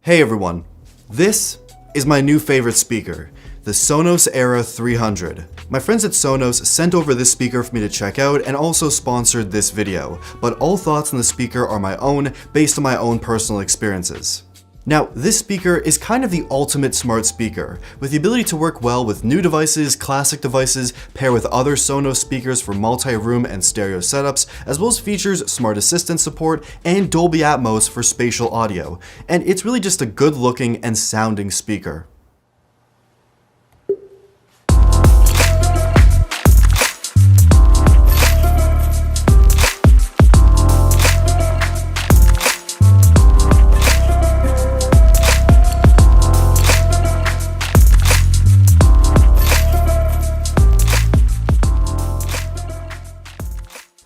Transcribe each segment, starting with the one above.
Hey everyone, this is my new favorite speaker, the Sonos Era 300. My friends at Sonos sent over this speaker for me to check out and also sponsored this video, but all thoughts on the speaker are my own based on my own personal experiences. Now, this speaker is kind of the ultimate smart speaker, with the ability to work well with new devices, classic devices, pair with other Sonos speakers for multi-room and stereo setups, as well as features smart assistant support and Dolby Atmos for spatial audio. And it's really just a good looking and sounding speaker.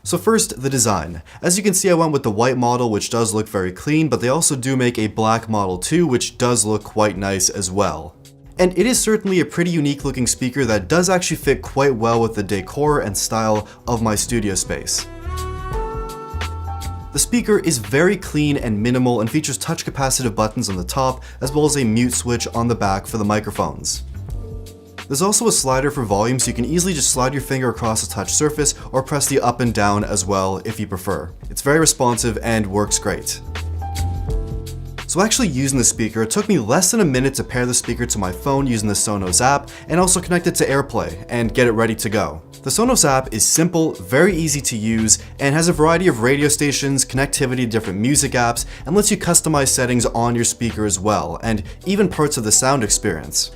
So first, the design. As you can see, I went with the white model, which does look very clean, but they also do make a black model too, which does look quite nice as well. And it is certainly a pretty unique looking speaker that does actually fit quite well with the decor and style of my studio space. The speaker is very clean and minimal and features touch capacitive buttons on the top, as well as a mute switch on the back for the microphones. There's also a slider for volume, so you can easily just slide your finger across a touch surface or press the up and down as well if you prefer. It's very responsive and works great. So actually using the speaker, it took me less than a minute to pair the speaker to my phone using the Sonos app and also connect it to AirPlay and get it ready to go. The Sonos app is simple, very easy to use, and has a variety of radio stations, connectivity to different music apps, and lets you customize settings on your speaker as well, and even parts of the sound experience.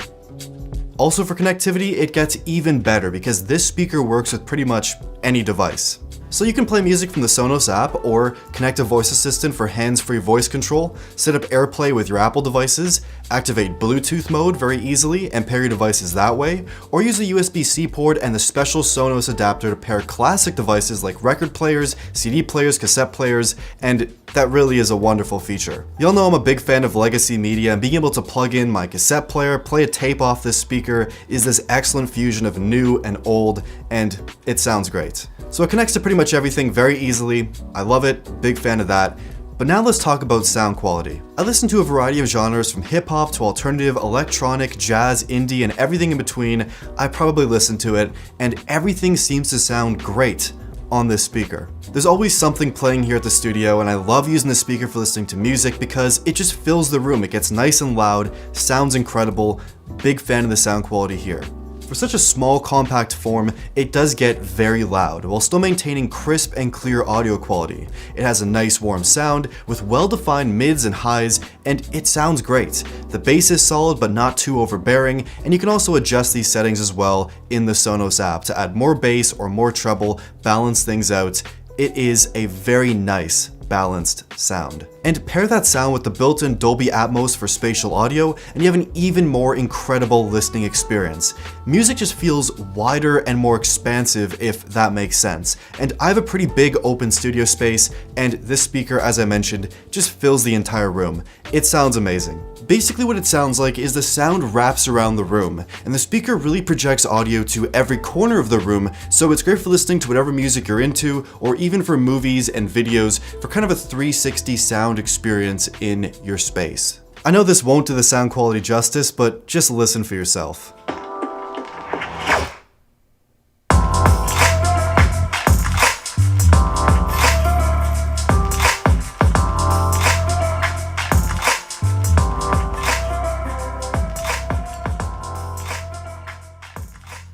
Also for connectivity, it gets even better because this speaker works with pretty much any device. So you can play music from the Sonos app or connect a voice assistant for hands-free voice control, set up AirPlay with your Apple devices, activate Bluetooth mode very easily and pair your devices that way, or use a USB-C port and the special Sonos adapter to pair classic devices like record players, CD players, cassette players, and that really is a wonderful feature. Y'all know I'm a big fan of legacy media, and being able to plug in my cassette player, play a tape off this speaker is this excellent fusion of new and old, and it sounds great. So it connects to pretty much everything very easily. I love it, big fan of that. But now let's talk about sound quality. I listen to a variety of genres from hip hop to alternative, electronic, jazz, indie, and everything in between. I probably listen to it, and everything seems to sound great on this speaker. There's always something playing here at the studio, and I love using the speaker for listening to music because it just fills the room. It gets nice and loud, sounds incredible. Big fan of the sound quality here. For such a small, compact form, it does get very loud, while still maintaining crisp and clear audio quality. It has a nice warm sound, with well-defined mids and highs, and it sounds great. The bass is solid but not too overbearing, and you can also adjust these settings as well in the Sonos app to add more bass or more treble, balance things out. It is a very nice, balanced sound. And pair that sound with the built-in Dolby Atmos for spatial audio, and you have an even more incredible listening experience. Music just feels wider and more expansive, if that makes sense. And I have a pretty big open studio space, and this speaker, as I mentioned, just fills the entire room. It sounds amazing. Basically what it sounds like is the sound wraps around the room, and the speaker really projects audio to every corner of the room, so it's great for listening to whatever music you're into, or even for movies and videos, for kind of a 360 sound experience in your space. I know this won't do the sound quality justice, but just listen for yourself.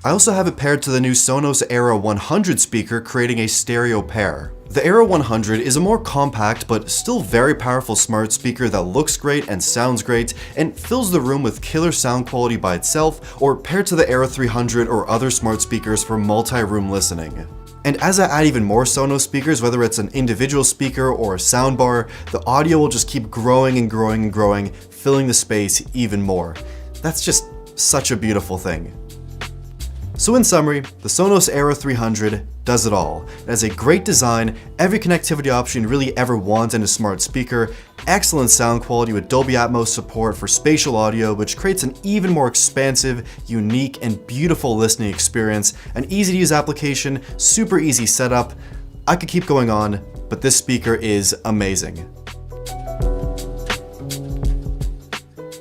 I also have it paired to the new Sonos Era 100 speaker, creating a stereo pair. The Era 100 is a more compact but still very powerful smart speaker that looks great and sounds great and fills the room with killer sound quality by itself, or paired to the Era 300 or other smart speakers for multi-room listening. And as I add even more Sonos speakers, whether it's an individual speaker or a soundbar, the audio will just keep growing and growing and growing, filling the space even more. That's just such a beautiful thing. So in summary, the Sonos Era 300 does it all. It has a great design, every connectivity option you really ever want in a smart speaker, excellent sound quality with Dolby Atmos support for spatial audio, which creates an even more expansive, unique, and beautiful listening experience, an easy to use application, super easy setup. I could keep going on, but this speaker is amazing.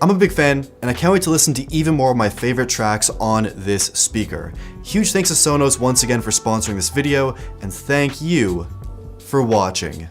I'm a big fan, and I can't wait to listen to even more of my favorite tracks on this speaker. Huge thanks to Sonos once again for sponsoring this video, and thank you for watching.